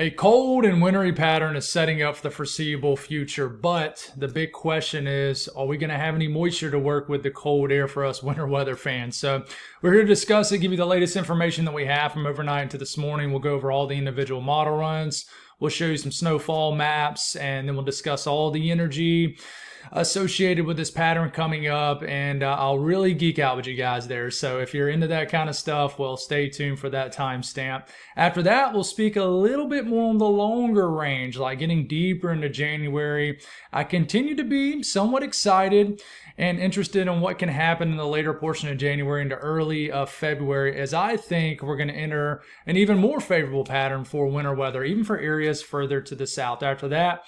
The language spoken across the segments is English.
A cold and wintry pattern is setting up for the foreseeable future, but the big question is, are we going to have any moisture to work with the cold air for us winter weather fans? So we're here to discuss it, give you the latest information that we have from overnight into this morning. We'll go over all the individual model runs. We'll show you some snowfall maps, and then we'll discuss all the energy associated with this pattern coming up, and I'll really geek out with you guys there. So if you're into that kind of stuff, well, stay tuned for that timestamp. After that, we'll speak a little bit more on the longer range, like getting deeper into January. I continue to be somewhat excited and interested in what can happen in the later portion of January into early February, as I think we're going to enter an even more favorable pattern for winter weather, even for areas further to the south. After that,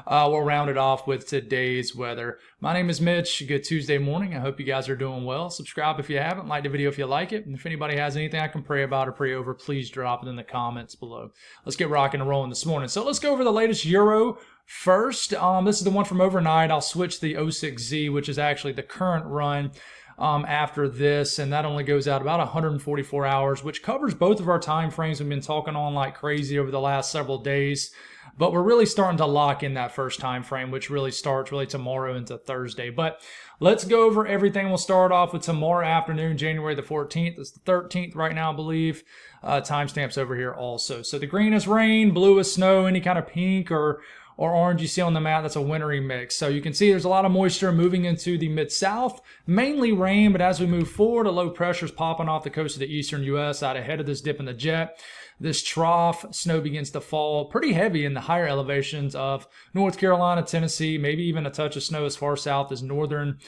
we'll round it off with today's weather. My name is Mitch. Good Tuesday morning. I hope you guys are doing well. Subscribe if you haven't. Like the video if you like it. And if anybody has anything I can pray about or pray over, please drop it in the comments below. Let's get rocking and rolling this morning. So let's go over the latest Euro first. This is the one from overnight. I'll switch the 06Z, which is actually the current run after this, and that only goes out about 144 hours, which covers both of our time frames we've been talking on like crazy over the last several days. But we're really starting to lock in that first time frame, which really starts tomorrow into Thursday. But let's go over everything. We'll start off with tomorrow afternoon, January the 14th. It's the 13th right now, I believe. Timestamps over here also. So the green is rain, blue is snow, any kind of pink or orange you see on the map, that's a wintry mix. So you can see there's a lot of moisture moving into the mid-south, mainly rain, but as we move forward, a low pressure is popping off the coast of the eastern U.S. out ahead of this dip in the jet. This trough, snow begins to fall pretty heavy in the higher elevations of North Carolina, Tennessee, maybe even a touch of snow as far south as northern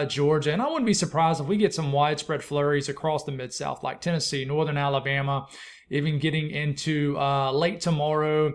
Georgia. And I wouldn't be surprised if we get some widespread flurries across the mid-south, like Tennessee, northern Alabama, even getting into late tomorrow,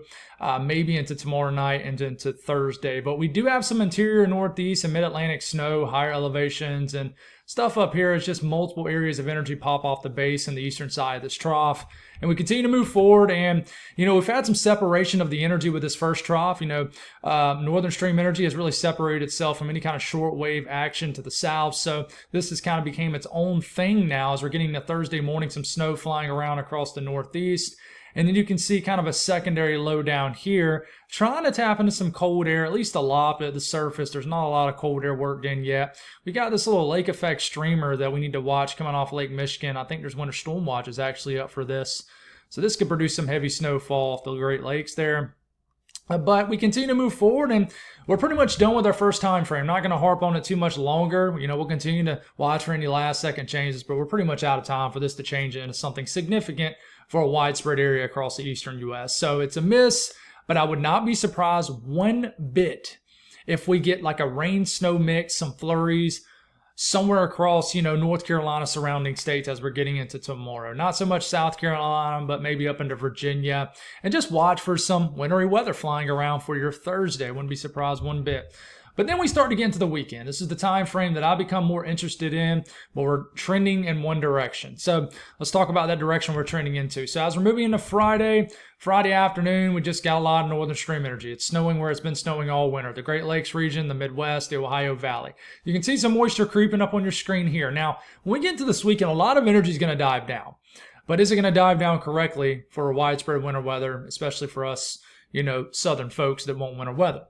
maybe into tomorrow night and into Thursday. But we do have some interior northeast and mid-Atlantic snow, higher elevations, and stuff up here is just multiple areas of energy pop off the base and the eastern side of this trough. And we continue to move forward, and, we've had some separation of the energy with this first trough. Northern stream energy has really separated itself from any kind of shortwave action to the south. So this has kind of became its own thing now as we're getting to Thursday morning, some snow flying around across the northeast. And then you can see kind of a secondary low down here, trying to tap into some cold air, at least a lot at the surface. There's not a lot of cold air worked in yet. We got this little lake effect streamer that we need to watch coming off Lake Michigan. I think there's winter storm watches actually up for this. So this could produce some heavy snowfall off the Great Lakes there. But we continue to move forward, and we're pretty much done with our first time frame. Not going to harp on it too much longer. We'll continue to watch for any last second changes, but we're pretty much out of time for this to change into something significant for a widespread area across the eastern U.S. So it's a miss, but I would not be surprised one bit if we get like a rain-snow mix, some flurries, somewhere across, North Carolina, surrounding states as we're getting into tomorrow. Not so much South Carolina, but maybe up into Virginia. And just watch for some wintry weather flying around for your Thursday. Wouldn't be surprised one bit. But then we start to get into the weekend. This is the time frame that I become more interested in, but we're trending in one direction. So let's talk about that direction we're trending into. So as we're moving into Friday afternoon, we just got a lot of northern stream energy. It's snowing where it's been snowing all winter. The Great Lakes region, the Midwest, the Ohio Valley. You can see some moisture creeping up on your screen here. Now, when we get into this weekend, a lot of energy is going to dive down. But is it going to dive down correctly for a widespread winter weather, especially for us, southern folks that want winter weather?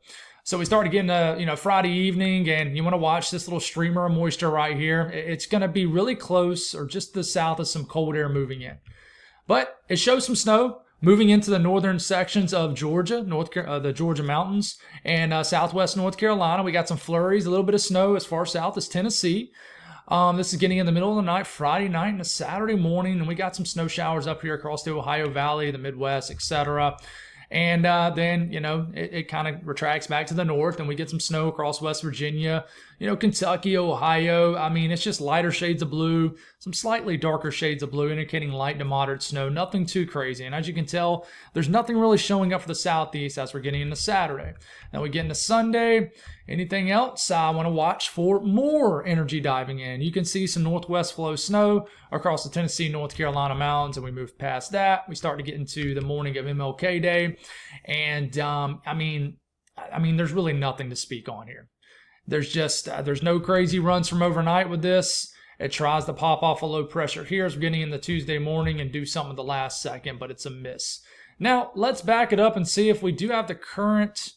So we start getting to, Friday evening, and you want to watch this little streamer of moisture right here. It's going to be really close or just to the south of some cold air moving in. But it shows some snow moving into the northern sections of Georgia, the Georgia mountains, and southwest North Carolina. We got some flurries, a little bit of snow as far south as Tennessee. This is getting in the middle of the night, Friday night and a Saturday morning, and we got some snow showers up here across the Ohio Valley, the Midwest, etc. And then, it kind of retracts back to the north, and we get some snow across West Virginia, Kentucky, Ohio. I mean, it's just lighter shades of blue, some slightly darker shades of blue, indicating light to moderate snow, nothing too crazy. And as you can tell, there's nothing really showing up for the southeast as we're getting into Saturday. Now we get into Sunday. Anything else? I want to watch for more energy diving in. You can see some northwest flow snow across the Tennessee, North Carolina mountains, and we move past that. We start to get into the morning of MLK Day. And, I mean, there's really nothing to speak on here. There's no crazy runs from overnight with this. It tries to pop off a low pressure here as we're getting in the Tuesday morning and do something at the last second, but it's a miss. Now, let's back it up and see if we do have the current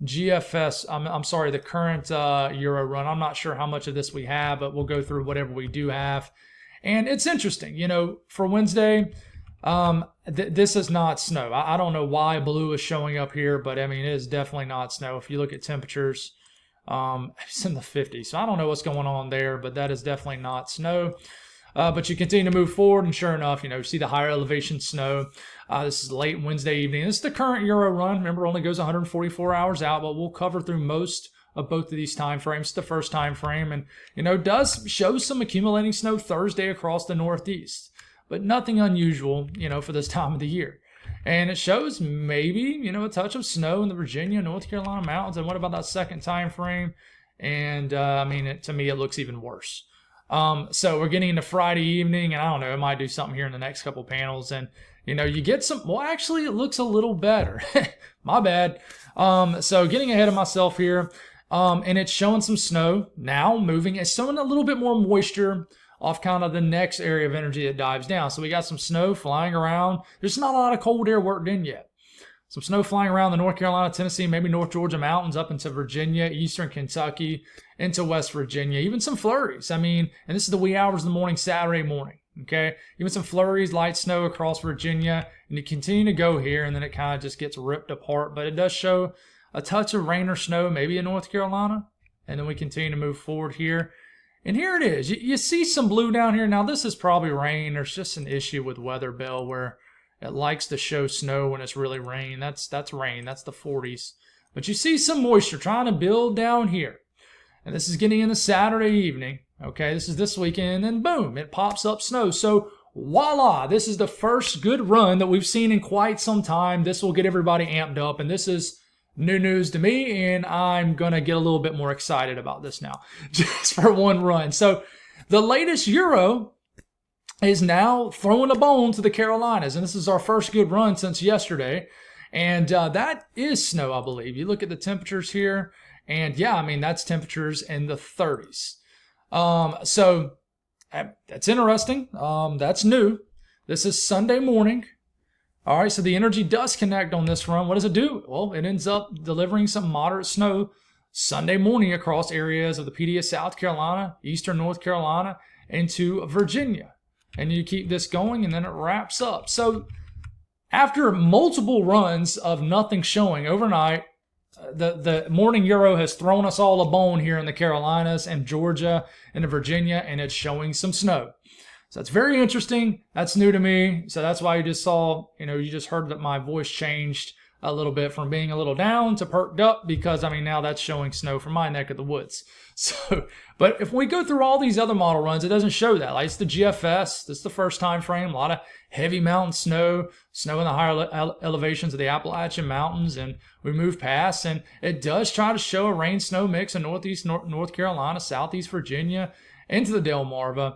GFS, I'm sorry, the current Euro run. I'm not sure how much of this we have, but we'll go through whatever we do have. And it's interesting, you know, for Wednesday, this is not snow. I don't know why blue is showing up here, but I mean, it is definitely not snow. If you look at temperatures, it's in the 50s. So I don't know what's going on there, but that is definitely not snow. But you continue to move forward, and sure enough, you know, you see the higher elevation snow. This is late Wednesday evening. This is the current Euro run. Remember, it only goes 144 hours out, but we'll cover through most of both of these time frames. It's the first time frame, and you know, does show some accumulating snow Thursday across the Northeast, but nothing unusual, you know, for this time of the year. And it shows maybe, you know, a touch of snow in the Virginia, North Carolina mountains. And what about that second time frame? And I mean, to me, it looks even worse. So we're getting into Friday evening, and I don't know, it might do something here in the next couple panels, and you know, you get some, well, actually it looks a little better. My bad. So getting ahead of myself here, and it's showing some snow now moving. It's showing a little bit more moisture off kind of the next area of energy that dives down. So we got some snow flying around. There's not a lot of cold air worked in yet. Some snow flying around the North Carolina, Tennessee, maybe North Georgia mountains up into Virginia, eastern Kentucky, into West Virginia, even some flurries. I mean, and this is the wee hours of the morning, Saturday morning, okay? Even some flurries, light snow across Virginia, and you continue to go here, and then it kind of just gets ripped apart. But it does show a touch of rain or snow, maybe in North Carolina, and then we continue to move forward here. And here it is. You see some blue down here. Now, this is probably rain. There's just an issue with Weather Bell where it likes to show snow when it's really rain. That's rain. That's the 40s. But you see some moisture trying to build down here. And this is getting into Saturday evening. Okay, this is this weekend. And boom, it pops up snow. So voila, this is the first good run that we've seen in quite some time. This will get everybody amped up. And this is new news to me. And I'm going to get a little bit more excited about this now. Just for one run. So the latest Euro is now throwing a bone to the Carolinas. And this is our first good run since yesterday. And that is snow, I believe. You look at the temperatures here. And yeah, I mean, that's temperatures in the 30s. So that's interesting. That's new. This is Sunday morning. All right, so the energy does connect on this run. What does it do? Well, it ends up delivering some moderate snow Sunday morning across areas of the PD of South Carolina, eastern North Carolina, into Virginia. And you keep this going, and then it wraps up. So after multiple runs of nothing showing overnight, the morning Euro has thrown us all a bone here in the Carolinas and Georgia and Virginia, and it's showing some snow. So that's very interesting. That's new to me. So that's why you just saw, you just heard that my voice changed a little bit from being a little down to perked up, because I mean, now that's showing snow from my neck of the woods. So, but if we go through all these other model runs, it doesn't show that. Like, it's the GFS. This is the first time frame. A lot of heavy mountain snow in the higher elevations of the Appalachian Mountains, and we move past, and it does try to show a rain-snow mix in northeast North Carolina, southeast Virginia, into the Delmarva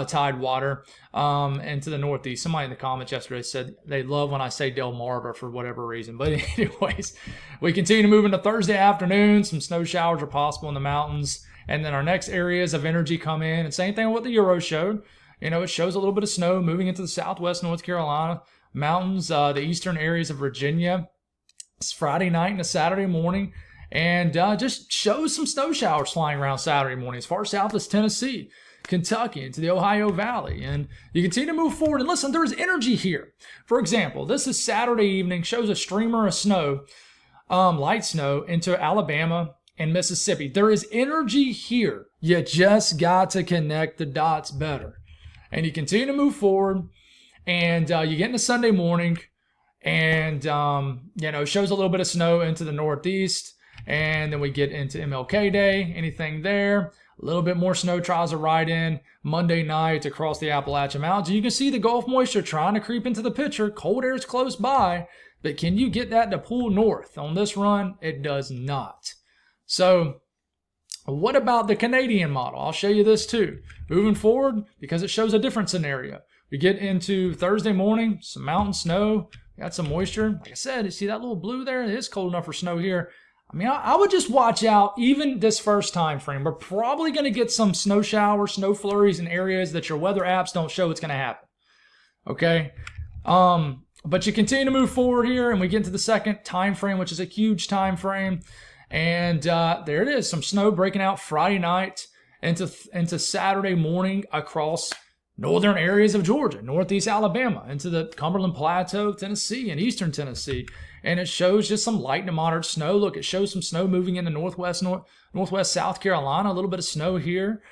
Tidewater, and to the northeast. Somebody in the comments yesterday said they love when I say Delmarva for whatever reason. But anyways, we continue to move into Thursday afternoon. Some snow showers are possible in the mountains. And then our next areas of energy come in. And same thing with the Euro showed. It shows a little bit of snow moving into the southwest North Carolina mountains, the eastern areas of Virginia. It's Friday night and a Saturday morning. And just shows some snow showers flying around Saturday morning as far south as Tennessee, Kentucky, into the Ohio Valley. And you continue to move forward. And listen, there's energy here. For example, this is Saturday evening, shows a streamer of snow, light snow, into Alabama and Mississippi. There is energy here. You just got to connect the dots better. And you continue to move forward. And you get into Sunday morning. And, shows a little bit of snow into the northeast. And then we get into MLK Day. Anything there? A little bit more snow tries to ride in Monday night across the Appalachian Mountains. You can see the Gulf moisture trying to creep into the picture. Cold air is close by, but can you get that to pull north? On this run, it does not. So what about the Canadian model? I'll show you this too. Moving forward, because it shows a different scenario. We get into Thursday morning, some mountain snow, got some moisture. Like I said, you see that little blue there? It is cold enough for snow here. I mean, I would just watch out, even this first time frame. We're probably going to get some snow showers, snow flurries in areas that your weather apps don't show it's going to happen. Okay? But you continue to move forward here, and we get into the second time frame, which is a huge time frame. And there it is, some snow breaking out Friday night into Saturday morning across northern areas of Georgia, northeast Alabama, into the Cumberland Plateau, Tennessee, and eastern Tennessee. And it shows just some light to moderate snow. Look, it shows some snow moving into northwest South Carolina, a little bit of snow here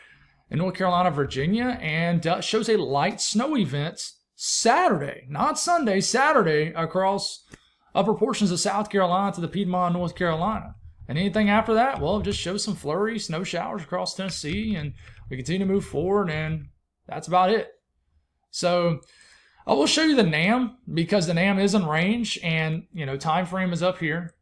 in North Carolina, Virginia, and shows a light snow event Saturday, not Sunday, Saturday, across upper portions of South Carolina to the Piedmont, North Carolina. And anything after that, well, it just shows some flurries, snow showers across Tennessee, and we continue to move forward, and that's about it. So I will show you the NAM, because the NAM is in range, and time frame is up here.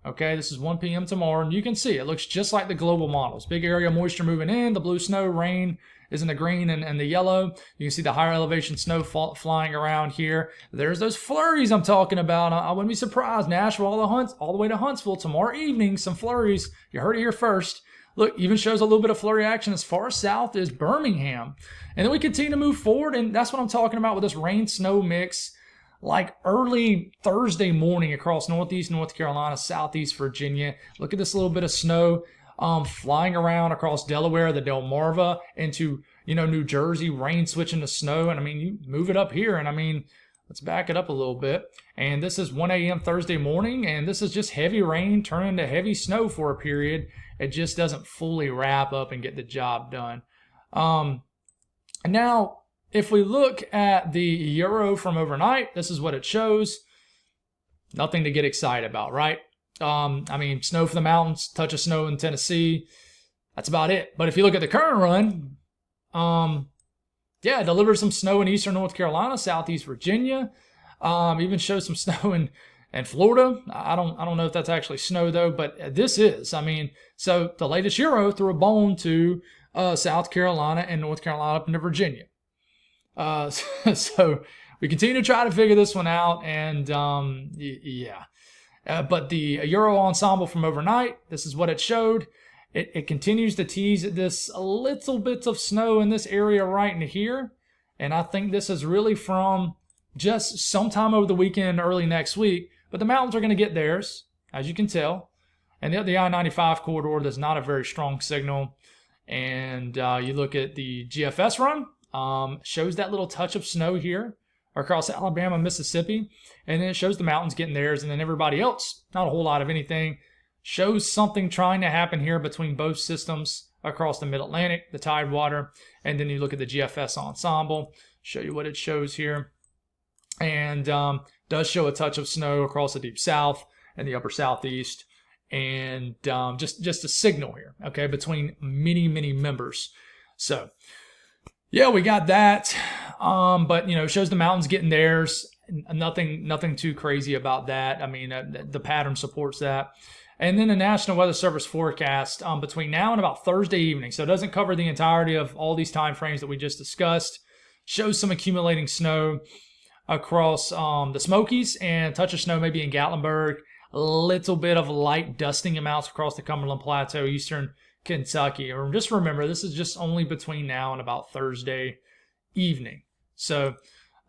Okay, this is 1 p.m. tomorrow, and you can see it looks just like the global models. Big area of moisture moving in, the blue snow, rain is in the green and the yellow. You can see the higher elevation snow flying around here. There's those flurries I'm talking about. I wouldn't be surprised. Nashville all the way to Huntsville tomorrow evening, some flurries. You heard it here first. Look, even shows a little bit of flurry action as far south as Birmingham. And then we continue to move forward, and that's what I'm talking about with this rain-snow mix. Like early Thursday morning across northeast North Carolina, southeast Virginia. Look at this little bit of snow flying around across Delaware, the Delmarva, into New Jersey, rain switching to snow. And I mean, you move it up here, and I mean, let's back it up a little bit. And this is 1 a.m. Thursday morning, and this is just heavy rain turning to heavy snow for a period. It just doesn't fully wrap up and get the job done. Now, if we look at the Euro from overnight, this is what it shows. Nothing to get excited about, right? I mean, snow for the mountains, touch of snow in Tennessee. That's about it. But if you look at the current run, it delivers some snow in eastern North Carolina, southeast Virginia. Even shows some snow in Florida. I don't know if that's actually snow though, but this is. I mean, so the latest Euro threw a bone to South Carolina and North Carolina up into Virginia. So we continue to try to figure this one out, and but the Euro ensemble from overnight, this is what it showed. It continues to tease at this little bits of snow in this area right in here, and I think this is really from just sometime over the weekend, early next week. But the mountains are going to get theirs, as you can tell, and the I-95 corridor, there's not a very strong signal. And you look at the GFS run. Shows that little touch of snow here across Alabama, Mississippi, and then it shows the mountains getting theirs, and then everybody else, not a whole lot of anything. Shows something trying to happen here between both systems across the Mid-Atlantic, the Tidewater, and then you look at the GFS ensemble, show you what it shows here, and does show a touch of snow across the deep south and the upper southeast, and just a signal here, okay, between many members. So yeah, we got that, but it shows the mountains getting theirs. Nothing too crazy about that. I mean, the pattern supports that. And then the National Weather Service forecast between now and about Thursday evening. So it doesn't cover the entirety of all these time frames that we just discussed. Shows some accumulating snow across the Smokies, and a touch of snow maybe in Gatlinburg. A little bit of light dusting amounts across the Cumberland Plateau, eastern Kentucky. Or just remember, this is just only between now and about Thursday evening. So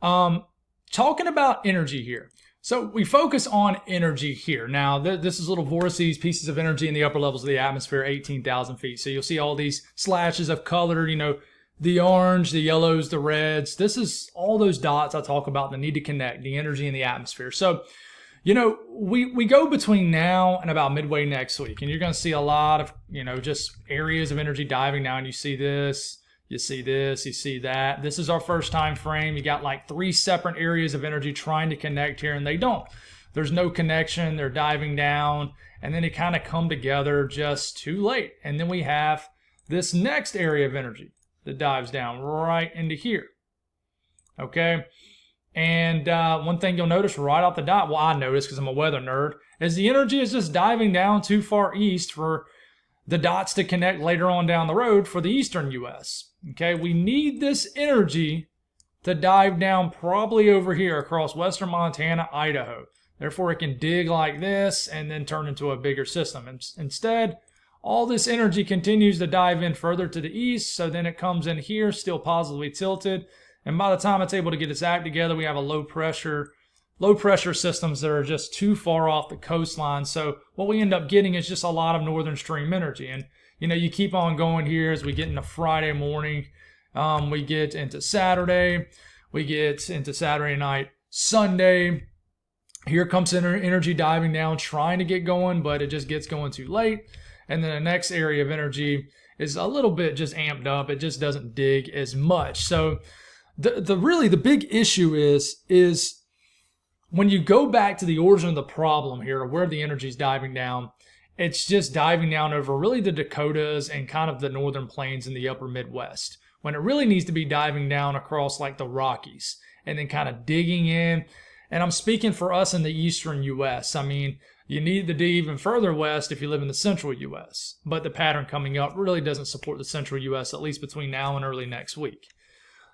talking about energy here. So we focus on energy here. Now, this is little vortices, pieces of energy in the upper levels of the atmosphere, 18,000 feet. So you'll see all these slashes of color, the orange, the yellows, the reds. This is all those dots I talk about that need to connect, the energy in the atmosphere. So we go between now and about midway next week, and you're going to see a lot of, just areas of energy diving down. You see this, you see this, you see that. This is our first time frame. You got like 3 separate areas of energy trying to connect here, and they don't. There's no connection. They're diving down, and then they kind of come together just too late. And then we have this next area of energy that dives down right into here. Okay? And one thing you'll notice right off the dot, well, I noticed because I'm a weather nerd, is the energy is just diving down too far east for the dots to connect later on down the road for the eastern U.S. Okay, we need this energy to dive down probably over here across western Montana, Idaho. Therefore, it can dig like this and then turn into a bigger system. And instead, all this energy continues to dive in further to the east, so then it comes in here, still positively tilted. And by the time it's able to get its act together, we have a low pressure low pressure systems that are just too far off the coastline. So what we end up getting is just a lot of northern stream energy. And, you keep on going here as we get into Friday morning. We get into Saturday. We get into Saturday night, Sunday. Here comes energy diving down, trying to get going, but it just gets going too late. And then the next area of energy is a little bit just amped up. It just doesn't dig as much. So the big issue is when you go back to the origin of the problem here, where the energy is diving down, it's just diving down over really the Dakotas and kind of the northern plains in the upper Midwest, when it really needs to be diving down across like the Rockies and then kind of digging in. And I'm speaking for us in the eastern U.S. I mean, you need to dig even further west if you live in the central U.S. But the pattern coming up really doesn't support the central U.S., at least between now and early next week.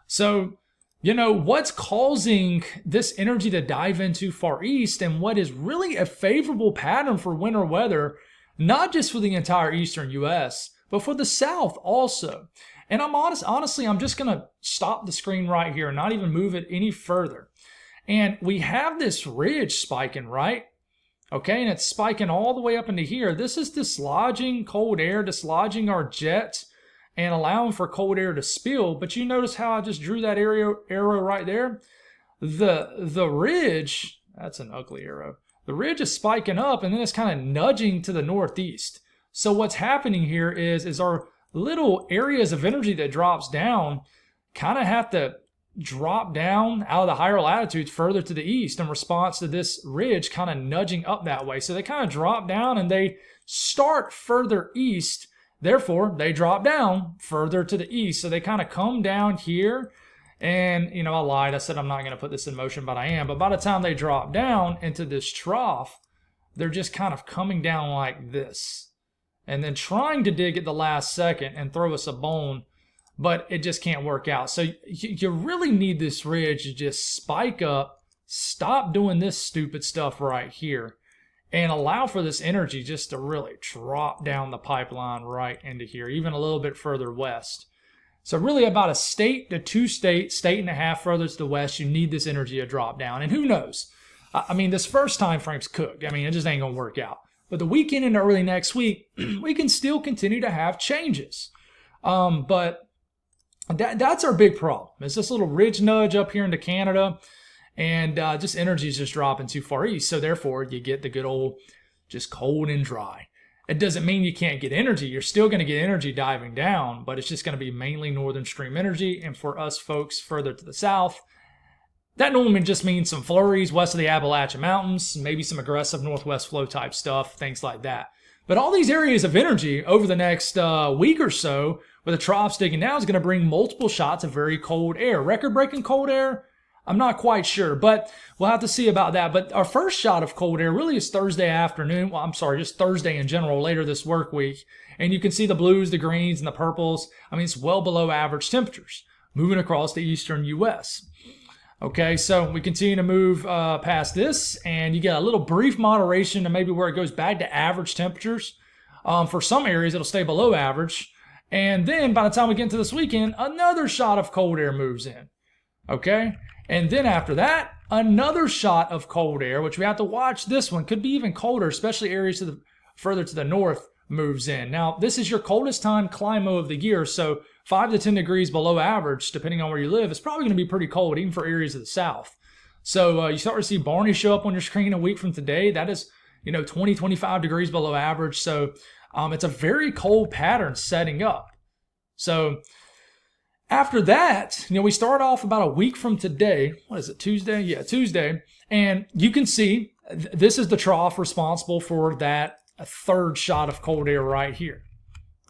So, what's causing this energy to dive into far east and what is really a favorable pattern for winter weather, not just for the entire eastern U.S., but for the South also. And honestly, I'm just going to stop the screen right here and not even move it any further. And we have this ridge spiking, right? Okay, and it's spiking all the way up into here. This is dislodging cold air, dislodging our jet, and allowing for cold air to spill. But you notice how I just drew that arrow right there? The ridge, that's an ugly arrow. The ridge is spiking up, and then it's kind of nudging to the northeast. So what's happening here is our little areas of energy that drops down kind of have to drop down out of the higher latitudes further to the east in response to this ridge kind of nudging up that way. So they kind of drop down and they start further east. Therefore, they drop down further to the east. So they kind of come down here. And, I lied. I said I'm not going to put this in motion, but I am. But by the time they drop down into this trough, they're just kind of coming down like this. And then trying to dig at the last second and throw us a bone, but it just can't work out. So you really need this ridge to just spike up, stop doing this stupid stuff right here, and allow for this energy just to really drop down the pipeline right into here, even a little bit further west. So really about a state to two state and a half further to the west, you need this energy to drop down. And who knows? I mean, this first time frame's cooked. I mean, it just ain't going to work out. But the weekend into early next week, we can still continue to have changes. But that's our big problem. It's this little ridge nudge up here into Canada, and just energy is just dropping too far east. So therefore, you get the good old just cold and dry. It doesn't mean you can't get energy. You're still going to get energy diving down, but it's just going to be mainly northern stream energy. And for us folks further to the south, that normally just means some flurries west of the Appalachian Mountains, maybe some aggressive northwest flow type stuff, things like that. But all these areas of energy over the next week or so, with the troughs digging down, is going to bring multiple shots of very cold air. Record-breaking cold air? I'm not quite sure, but we'll have to see about that. But our first shot of cold air really is Thursday afternoon. Well, I'm sorry, just Thursday in general, later this work week. And you can see the blues, the greens, and the purples. I mean, it's well below average temperatures moving across the eastern U.S. Okay, so we continue to move past this, and you get a little brief moderation to maybe where it goes back to average temperatures. For some areas, it'll stay below average. And then by the time we get into this weekend, another shot of cold air moves in. Okay? And then after that, another shot of cold air, which we have to watch. This one could be even colder, especially areas further to the north moves in. Now, this is your coldest time climo of the year, so 5 to 10 degrees below average, depending on where you live, it's probably going to be pretty cold, even for areas of the south. So you start to see Barney show up on your screen a week from today. That is, 20, 25 degrees below average. So it's a very cold pattern setting up. So after that, we start off about a week from today. What is it, Tuesday? Yeah, Tuesday. And you can see this is the trough responsible for that third shot of cold air right here.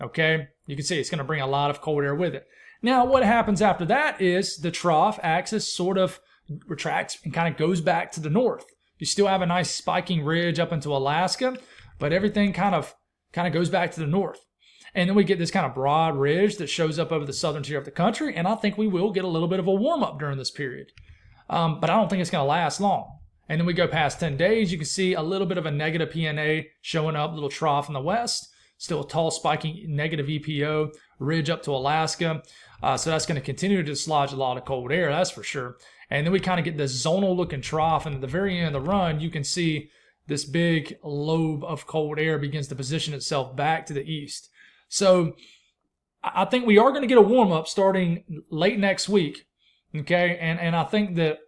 Okay? You can see it's going to bring a lot of cold air with it. Now, what happens after that is the trough axis sort of retracts and kind of goes back to the north. You still have a nice spiking ridge up into Alaska, but everything kind of goes back to the north. And then we get this kind of broad ridge that shows up over the southern tier of the country, and I think we will get a little bit of a warm-up during this period. But I don't think it's going to last long. And then we go past 10 days, you can see a little bit of a negative PNA showing up, little trough in the west. Still a tall spiking negative EPO ridge up to Alaska. So that's going to continue to dislodge a lot of cold air, that's for sure. And then we kind of get this zonal looking trough. And at the very end of the run, you can see this big lobe of cold air begins to position itself back to the east. So I think we are going to get a warm up starting late next week. Okay. And I think that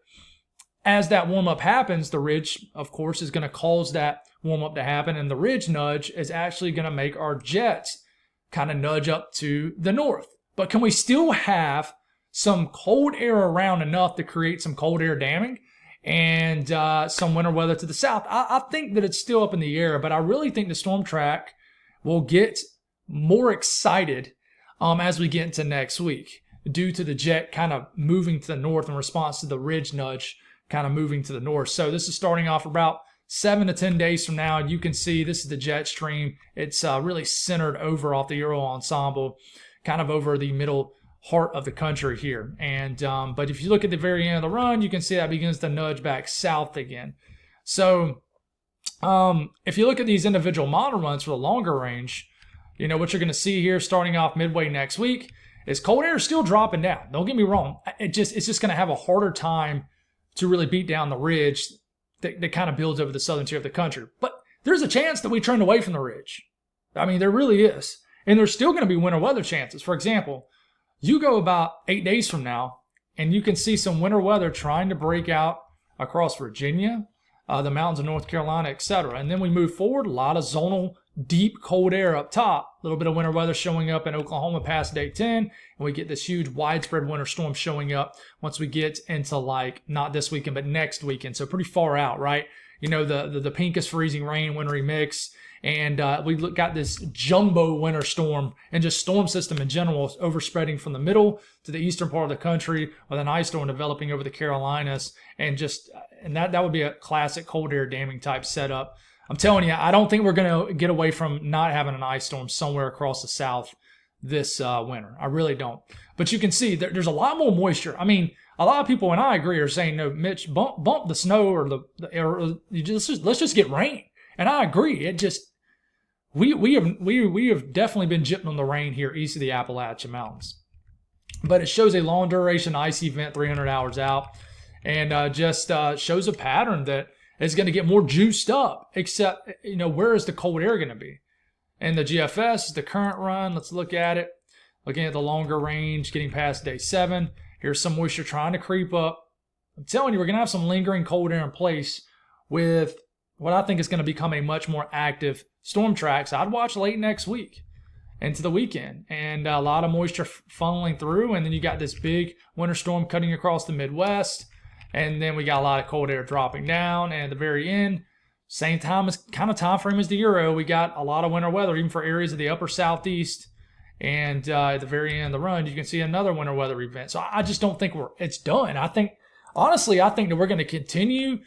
as that warm up happens, the ridge, of course, is going to cause that warm up to happen. And the ridge nudge is actually going to make our jets kind of nudge up to the north. But can we still have some cold air around enough to create some cold air damming and some winter weather to the south? I think that it's still up in the air, but I really think the storm track will get more excited as we get into next week due to the jet kind of moving to the north in response to the ridge nudge kind of moving to the north. So this is starting off about 7 to 10 days from now. And you can see this is the jet stream. It's really centered over off the Euro Ensemble, kind of over the middle heart of the country here. And but if you look at the very end of the run, you can see that begins to nudge back south again. So if you look at these individual model runs for the longer range, you know, what you're going to see here starting off midway next week is cold air is still dropping down. Don't get me wrong. It's just going to have a harder time to really beat down the ridge that kind of builds over the southern tier of the country. But there's a chance that we trend away from the ridge. I mean, there really is. And there's still going to be winter weather chances. For example, you go about 8 days from now, and you can see some winter weather trying to break out across Virginia, the mountains of North Carolina, etc. And then we move forward, a lot of zonal, deep cold air up top. A little bit of winter weather showing up in Oklahoma past day 10, and we get this huge widespread winter storm showing up once we get into, like, not this weekend, but next weekend. So pretty far out, right? You know, the pink is freezing rain, wintry mix. And we got this jumbo winter storm and just storm system in general overspreading from the middle to the eastern part of the country with an ice storm developing over the Carolinas. And that would be a classic cold air damming type setup. I'm telling you, I don't think we're going to get away from not having an ice storm somewhere across the south this winter. I really don't. But you can see there's a lot more moisture. I mean, a lot of people, and I agree, are saying, no, Mitch, bump the snow or let's just get rain. And I agree. It just we have definitely been gypping on the rain here east of the Appalachian Mountains. But it shows a long duration ice event 300 hours out, and just shows a pattern that is going to get more juiced up. Except, you know, where is the cold air going to be? And the GFS, the current run, let's look at it. Looking at the longer range, getting past day 7. Here's some moisture trying to creep up. I'm telling you, we're going to have some lingering cold air in place with what I think is going to become a much more active storm track. So I'd watch late next week into the weekend. And a lot of moisture funneling through. And then you got this big winter storm cutting across the Midwest. And then we got a lot of cold air dropping down. And at the very end, same time frame as the Euro, we got a lot of winter weather, even for areas of the upper southeast. And at the very end of the run, you can see another winter weather event. So I just don't think it's done. Honestly, I think that we're going to continue.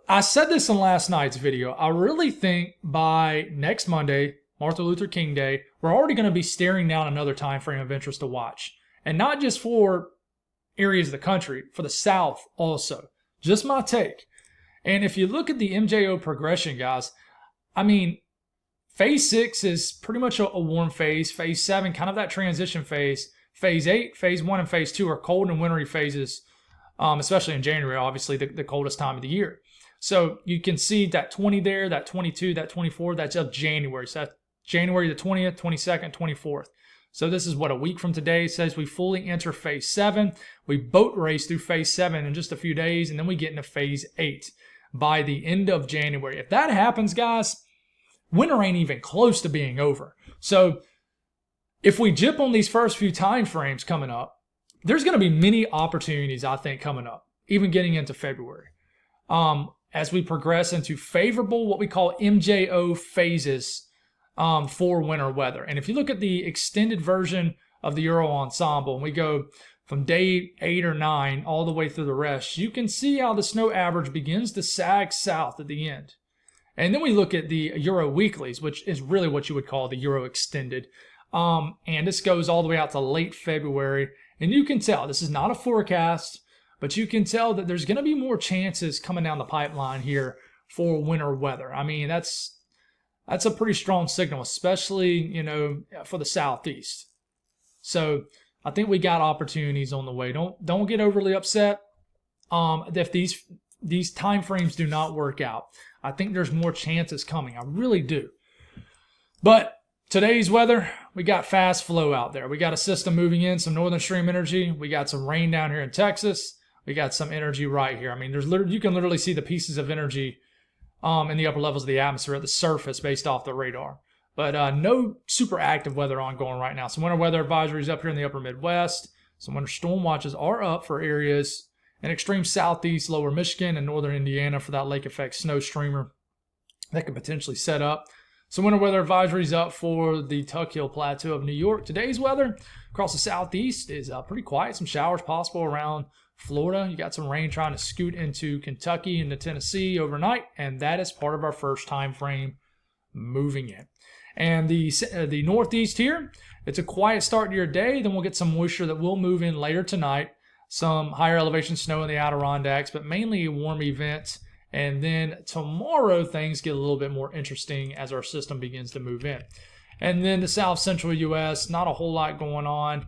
I said this in last night's video. I really think by next Monday, Martin Luther King Day, we're already going to be staring down another time frame of interest to watch. And not just for areas of the country, for the South also. Just my take. And if you look at the MJO progression, guys, I mean, phase 6 is pretty much a warm phase. Phase 7, kind of that transition phase. Phase 8, phase 1, and phase 2 are cold and wintry phases, especially in January, obviously the coldest time of the year. So you can see that 20 there, that 22, that 24, that's of January. So that's January the 20th, 22nd, 24th. So this is what, a week from today says we fully enter phase 7. We boat race through phase 7 in just a few days, and then we get into phase 8 by the end of January. If that happens, guys, winter ain't even close to being over. So if we jip on these first few time frames coming up, there's going to be many opportunities, I think, coming up, even getting into February. As we progress into favorable, what we call MJO phases for winter weather. And if you look at the extended version of the Euro Ensemble, and we go from day 8 or 9 all the way through the rest, you can see how the snow average begins to sag south at the end. And then we look at the Euro weeklies, which is really what you would call the Euro extended. And this goes all the way out to late February. And you can tell, this is not a forecast, but you can tell that there's going to be more chances coming down the pipeline here for winter weather. I mean, that's a pretty strong signal, especially, you know, for the southeast. So I think we got opportunities on the way. Don't get overly upset. if these time frames do not work out. I think there's more chances coming. I really do. But today's weather, we got fast flow out there. We got a system moving in, some northern stream energy. We got some rain down here in Texas. We got some energy right here. I mean, you can literally see the pieces of energy in the upper levels of the atmosphere at the surface based off the radar. But no super active weather ongoing right now. Some winter weather advisories up here in the upper Midwest. Some winter storm watches are up for areas in extreme southeast, lower Michigan, and northern Indiana for that lake effect snow streamer that could potentially set up. Some winter weather advisories up for the Tuck Hill Plateau of New York. Today's weather across the southeast is pretty quiet. Some showers possible around Florida. You got some rain trying to scoot into Kentucky and to Tennessee overnight, and that is part of our first time frame moving in. And the northeast here, it's a quiet start to your day. Then we'll get some moisture that will move in later tonight. Some higher elevation snow in the Adirondacks, but mainly a warm event. And then tomorrow, things get a little bit more interesting as our system begins to move in. And then the south central U.S., not a whole lot going on,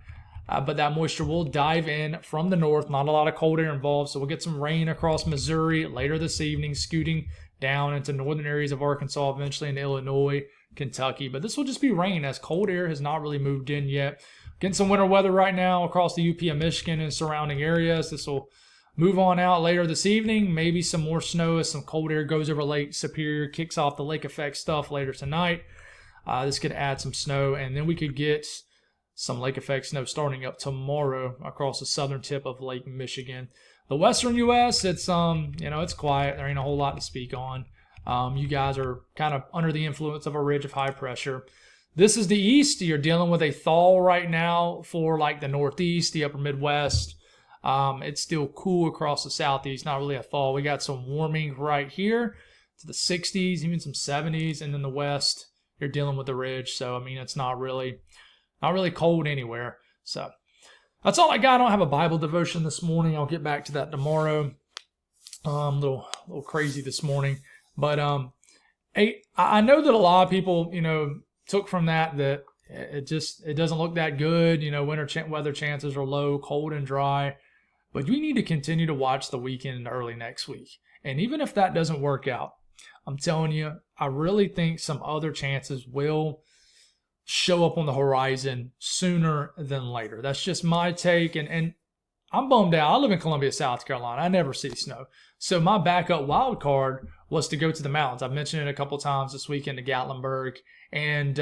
but that moisture will dive in from the north. Not a lot of cold air involved, so we'll get some rain across Missouri later this evening, scooting down into northern areas of Arkansas, eventually into Illinois, Kentucky. But this will just be rain as cold air has not really moved in yet. Getting some winter weather right now across the UP of Michigan and surrounding areas. This will move on out later this evening. Maybe some more snow as some cold air goes over Lake Superior, kicks off the lake effect stuff later tonight. This could add some snow, and then we could get some lake effect snow starting up tomorrow across the southern tip of Lake Michigan. The western U.S., it's it's quiet. There ain't a whole lot to speak on. You guys are kind of under the influence of a ridge of high pressure. This is the east. You're dealing with a thaw right now for like the northeast, the upper Midwest. It's still cool across the southeast, not really a thaw. We got some warming right here to the 60s, even some 70s, and then the west, you're dealing with the ridge. So, I mean, it's not really cold anywhere. So that's all I got. I don't have a Bible devotion this morning. I'll get back to that tomorrow. A little crazy this morning. But I know that a lot of people, took from that it doesn't look that good. Winter weather chances are low, cold and dry. But we need to continue to watch the weekend and early next week. And even if that doesn't work out, I'm telling you, I really think some other chances will show up on the horizon sooner than later. That's just my take. And I'm bummed out. I live in Columbia, South Carolina. I never see snow. So my backup wild card was to go to the mountains. I've mentioned it a couple times this weekend to Gatlinburg. And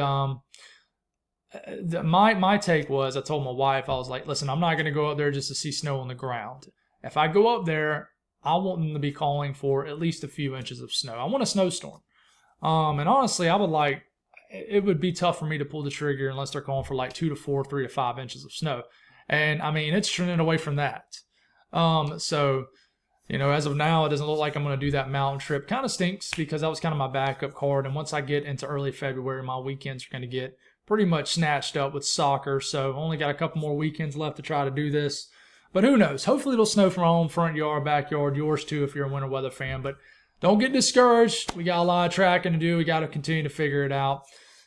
my take was, I told my wife, I was like, listen, I'm not going to go up there just to see snow on the ground. If I go up there, I want them to be calling for at least a few inches of snow. I want a snowstorm. And honestly, it would be tough for me to pull the trigger unless they're calling for like 2 to 4, 3 to 5 inches of snow. And I mean, it's trending away from that. So, as of now, it doesn't look like I'm going to do that mountain trip. Kind of stinks because that was kind of my backup card. And once I get into early February, my weekends are going to get pretty much snatched up with soccer. So only got a couple more weekends left to try to do this. But who knows? Hopefully it'll snow from my own front yard, backyard, yours too if you're a winter weather fan. But don't get discouraged. We got a lot of tracking to do. We got to continue to figure it out.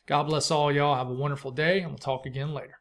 God bless all y'all. Have a wonderful day, and we'll talk again later.